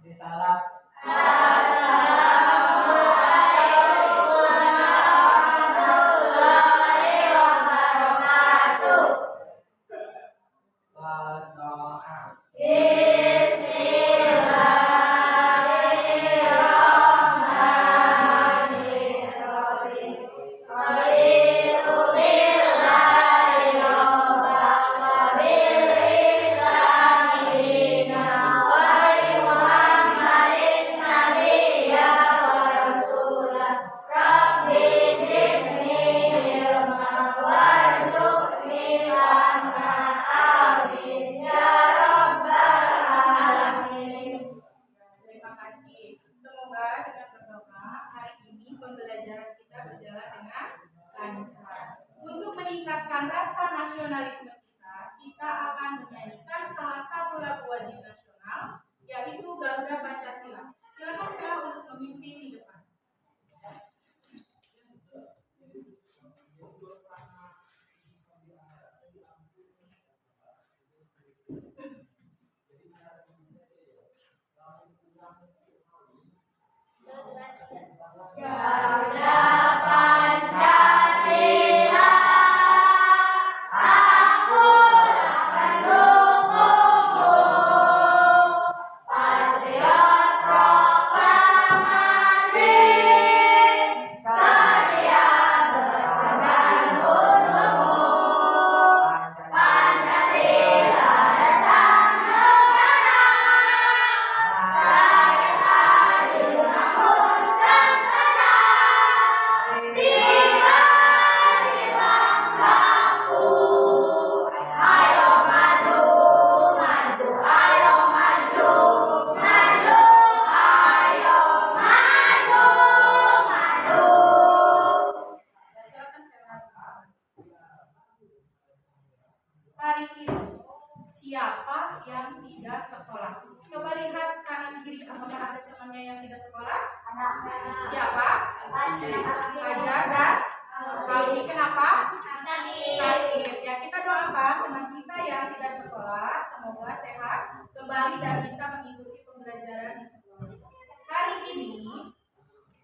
Salam. Meningkatkan rasa nasionalisme kita akan menyanyikan salah satu lagu wajib nasional, yaitu Garuda Pancasila. Silakan saya untuk memimpin di depan. Garuda Pancasila, aku akan dukungmu. Patriot proklamasi, sedia berkorban untukmu. Pancasila dasar negara, rakyat adil makmur sejahtera. Tiga di bangsaku, ayo maju, maju, ayo maju, maju, ayo maju, maju. Hari ini, siapa yang tidak sekolah? Coba lihat kanan kiri, apakah ada temannya yang tidak sekolah? Siapa? Fajar dan Aldi. Kenapa? Sakit. Ya, kita doakan teman kita yang tidak sekolah, semoga sehat kembali dan bisa mengikuti pembelajaran di sekolah. Hari ini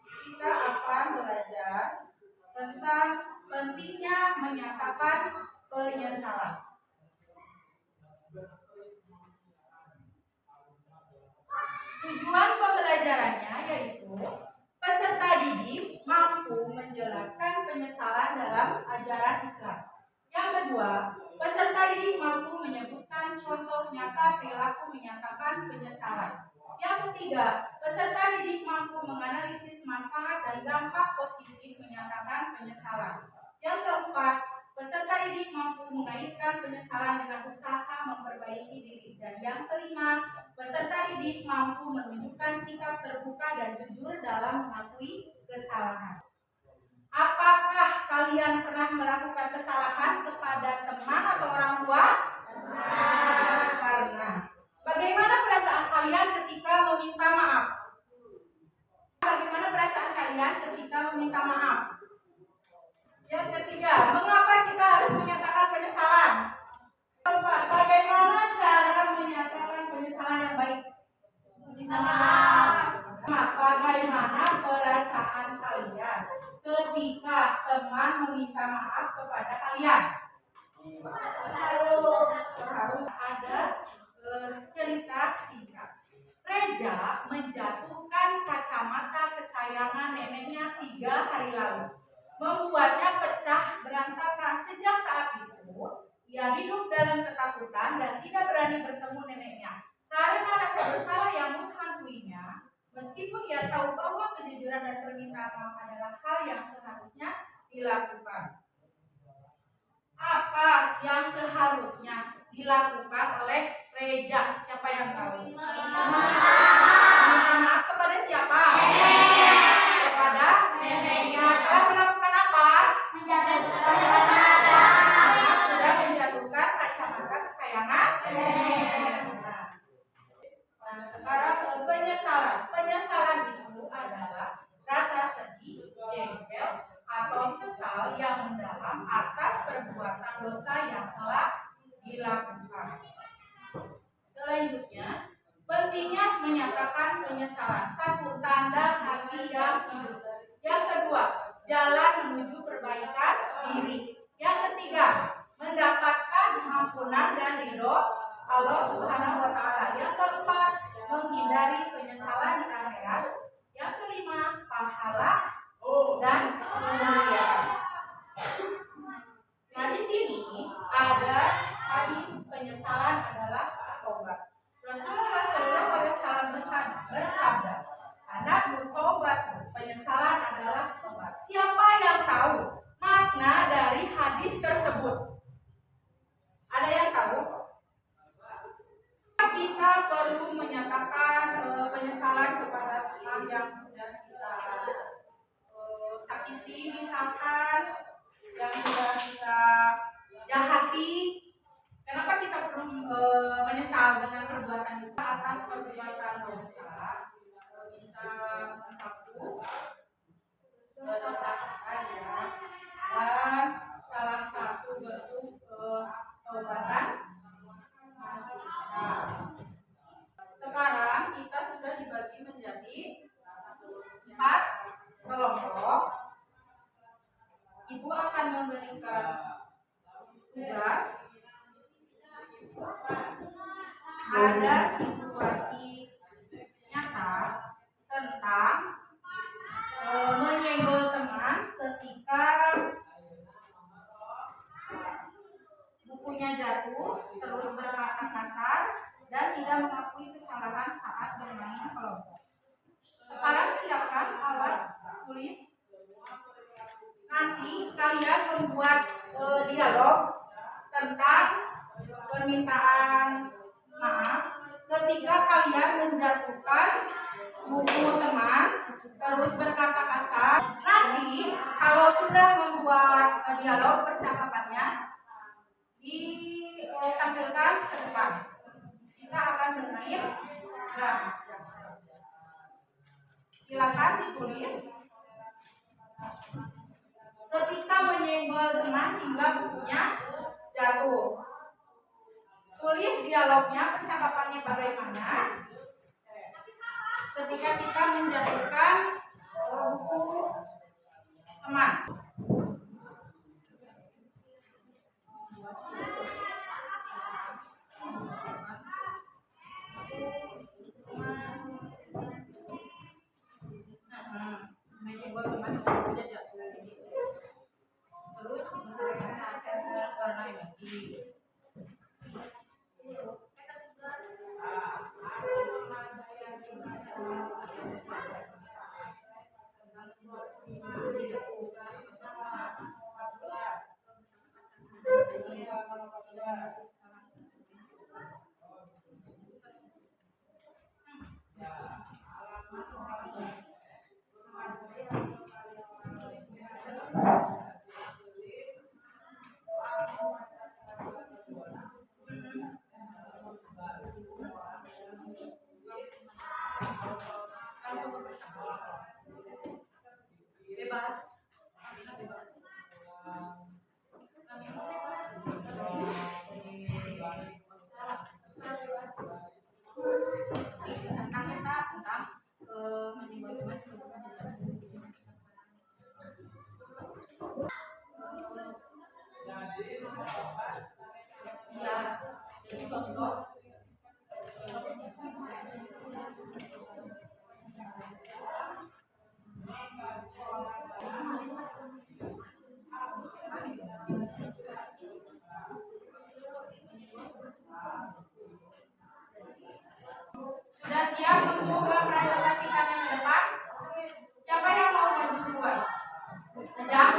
kita akan belajar tentang pentingnya menyatakan penyesalan. Tujuan pembelajarannya yaitu peserta didik mampu menjelaskan penyesalan dalam ajaran Islam. Yang kedua, peserta didik mampu menyebutkan contoh nyata perilaku menyatakan penyesalan. Yang ketiga, peserta didik mampu menganalisis manfaat dan dampak positif menyatakan penyesalan. Yang keempat, peserta didik mampu mengaitkan penyesalan dengan usaha memperbaiki diri. Dan yang kelima, peserta didik mampu menunjukkan sikap terbuka dan jujur dalam mengakui kesalahan. Apakah kalian pernah melakukan kesalahan kepada teman atau orang tua? Pernah. Bagaimana perasaan kalian ketika meminta maaf? Bagaimana perasaan kalian ketika meminta maaf? Yang ketiga, mengapa kita harus menyatakan penyesalan? Keempat, bagaimana cara menyatakan penyesalan yang baik? Minta maaf. Bagaimana perasaan kalian ketika teman meminta maaf kepada kalian? Terharu. Ada cerita singkat. Reja menjatuhkan kacamata kesayangan neneknya 3 hari lalu, membuatnya pecah berantakan. Sejak saat itu, ia hidup dalam ketakutan dan tidak berani bertemu neneknya karena rasa bersalah yang menghantuinya. Meskipun ia tahu bahwa kejujuran dan permintaan maaf adalah hal yang seharusnya dilakukan. Apa yang seharusnya dilakukan oleh Reja? Siapa yang tahu? Minta maaf kepada siapa? Kepada neneknya. Telah melakukan apa? Sudah menjatuhkan kacamata kesayangan neneknya. Nah, sekarang penyesalan. Penyesalan itu adalah rasa sedih, jengkel, atau sesal yang mendalam atas perbuatan dosa yang telah dilakukan. Selanjutnya, pentingnya menyatakan penyesalan. Satu, tanda hati yang hidup. Yang kedua, jalan menuju perbaikan diri. Yang ketiga, mendapatkan ampunan dan ridho Allah Subhanahu wa Ta'ala. Yang keempat, menghindari penyesalan di akhirat. Yang kelima, pahala dan kemuliaan. Nah, di sini ada hadis penyesalan adalah taubat. Rasulullah SAW bersabda, anak bertobat, penyesalan adalah taubat. Siapa yang tahu makna dari hadis tersebut? Ada yang tahu? Kita perlu menyatakan penyesalan kepada teman yang sudah kita sakiti, misalkan yang sudah kita jahati. Kenapa kita perlu menyesal dengan perbuatan kita atas perbuatan dosa? Bisa menghapus dosa kita ya. Dan salah satu bentuk taubatan. Sekarang kita sudah dibagi menjadi 4 kelompok. Ibu akan memberikan tugas. Ada situasi nyata tentang menyenggol teman ketika bukunya jatuh, terus berkata kasar dan tidak mengakui kesalahan saat bermain kelompok. Sekarang siapkan alat tulis. Nanti kalian membuat dialog tentang permintaan maaf ketika kalian menjatuhkan buku teman terus berkata kasar. Nanti kalau sudah membuat dialog percakapannya ditampilkan ke depan. Kita akan bermain drum. Silakan ditulis. Ketika menyenggol teman hingga bukunya jatuh. Tulis dialognya, percakapannya bagaimana ketika kita menjatuhkan buku teman. Menyenggol teman bukunya jatuh. Terus karena emosi. Bebas. Jadi contoh sudah siap untuk mempresentasikannya ke depan? Siapa yang mau maju duluan? Ajak.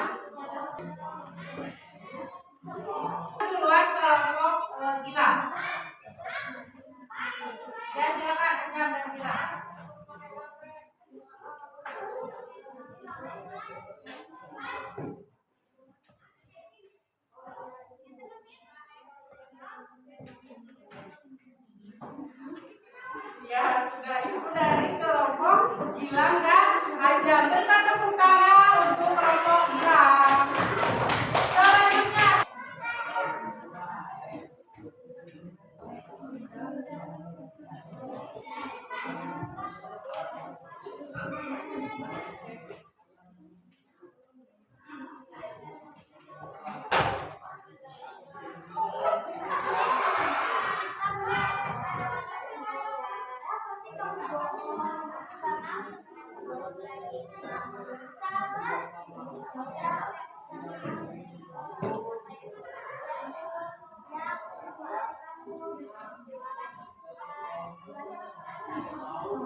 Duluan kelompok Gilang. Ya silakan Ajak dan Gilang. Ya sudah, itu dari kelompok Gilang dan Ajak. Berikan tepuk tangan untuk kelompok Gilang. Selanjutnya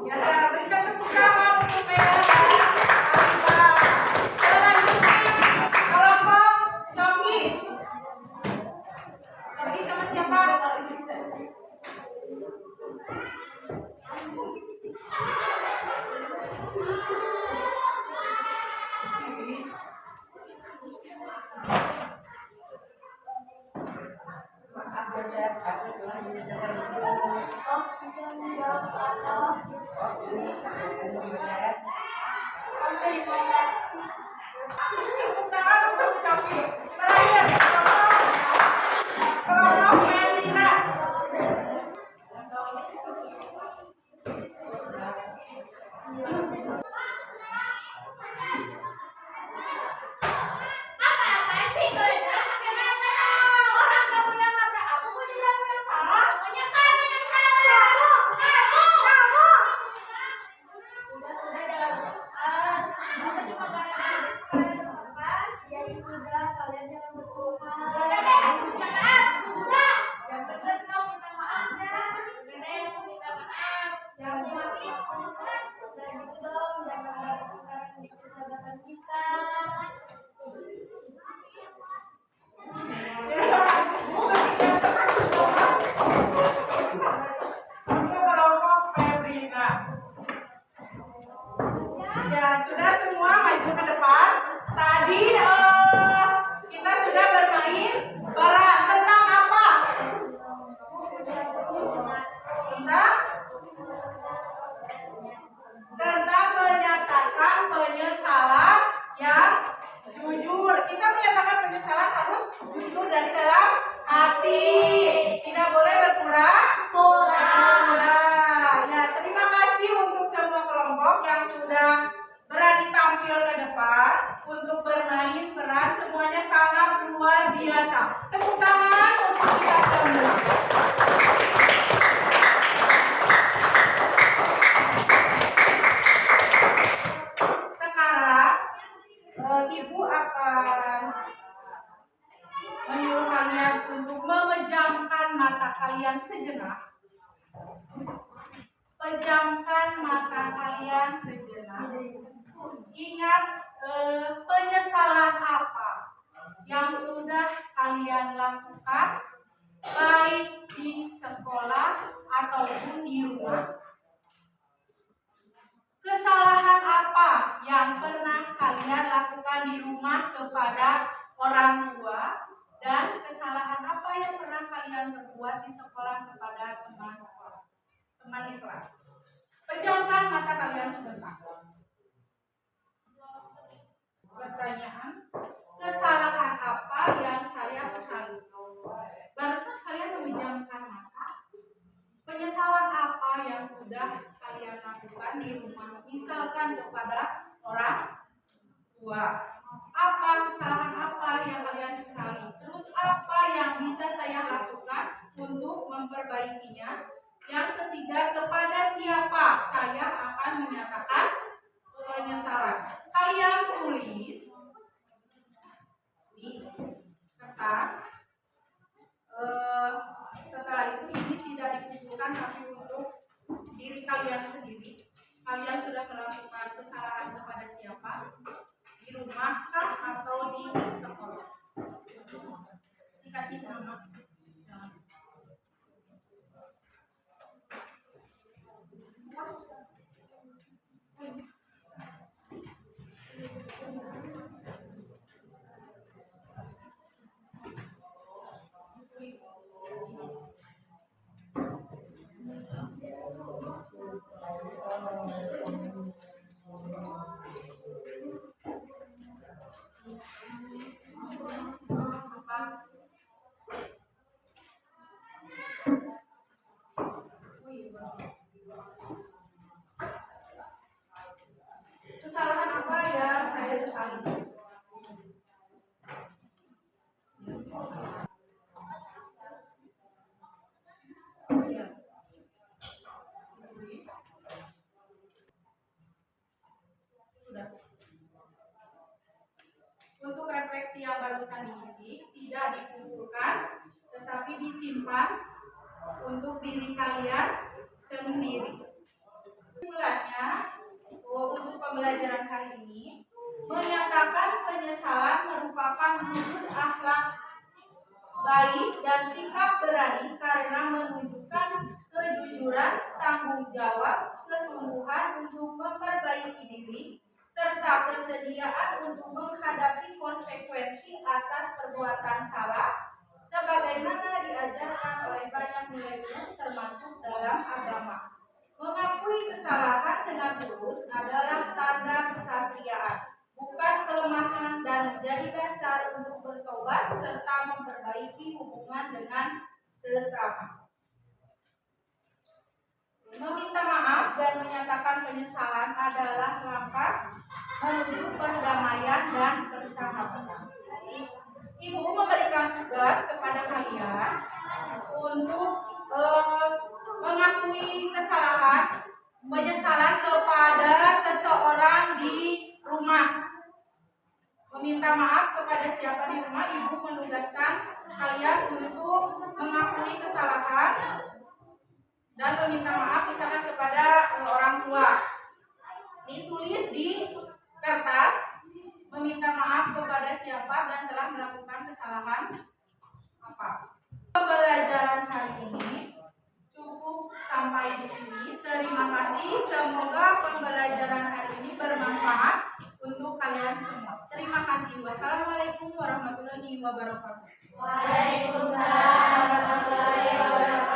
Ya, berikan tepuk tangan untuk Mega. Selanjutnya kelompok Coki. Coki sama siapa? Tepuk tangan untuk Coki. Terakhir kelompok Melina. Untuk kelompok Febrina. Ya, sudah semua maju ke depan. Tadi kita sudah bermain tentang apa? Tentang menyatakan penyesalan yang jujur. Kita menyatakan penyesalan harus jujur dari dalam hati. Tidak boleh berpura-pura. Ya, terima kasih untuk semua kelompok yang sudah berani tampil ke depan untuk bermain peran. Semuanya sangat luar biasa. Tepuk tangan untuk kita semua. Sekarang Ibu akan menyuruh kalian untuk memejamkan mata kalian sejenak. Pejamkan mata kalian sejenak. Ingat penyesalan apa yang sudah kalian lakukan, baik di sekolah ataupun di rumah. Kesalahan apa yang pernah kalian lakukan di rumah kepada orang tua, dan kesalahan apa yang pernah kalian berbuat di sekolah kepada teman sekolah, teman di kelas. Pejamkan mata kalian sebentar. Pertanyaan, kesalahan apa yang saya sesali? Barusan kalian memejamkan mata. Penyesalan apa yang sudah kalian lakukan di rumah, misalkan kepada orang tua? Apa kesalahan apa yang kalian sesali? Terus apa yang bisa saya lakukan untuk memperbaikinya? Yang ketiga, kepada siapa saya akan menyatakan penyesalan? Kalian tulis di kertas. Setelah itu ini tidak dikumpulkan, tapi untuk diri kalian sendiri. Kalian sudah melakukan kesalahan kepada siapa? Di rumah kah atau di sekolah? Dikasih nama. versi yang barusan diisi tidak dikumpulkan, tetapi disimpan untuk diri kalian sendiri. Kesimpulannya, untuk pembelajaran hari ini, menyatakan penyesalan merupakan wujud akhlak baik dan sikap berani karena menunjukkan kejujuran, tanggung jawab, kesungguhan untuk memperbaiki diri, serta kesediaan untuk menghadapi konsekuensi atas perbuatan salah, sebagaimana diajarkan oleh banyak nilai termasuk dalam agama. Mengakui kesalahan dengan tulus adalah tanda kesatriaan, bukan kelemahan, dan menjadi dasar untuk bertobat serta memperbaiki hubungan dengan sesama. Meminta maaf dan menyatakan penyesalan adalah langkah menuju perdamaian dan persahabatan. Ibu memberikan tugas kepada kalian untuk mengakui kesalahan, penyesalan kepada seseorang di rumah. Meminta maaf kepada siapa di rumah, ibu menugaskan kalian untuk mengakui kesalahan dan meminta maaf misalkan kepada orang tua. Ditulis di kertas, meminta maaf kepada siapa dan telah melakukan kesalahan apa. Pembelajaran hari ini cukup sampai di sini. Terima kasih. Semoga pembelajaran hari ini bermanfaat untuk kalian semua. Terima kasih. Wassalamualaikum warahmatullahi wabarakatuh. Waalaikumsalam warahmatullahi wabarakatuh.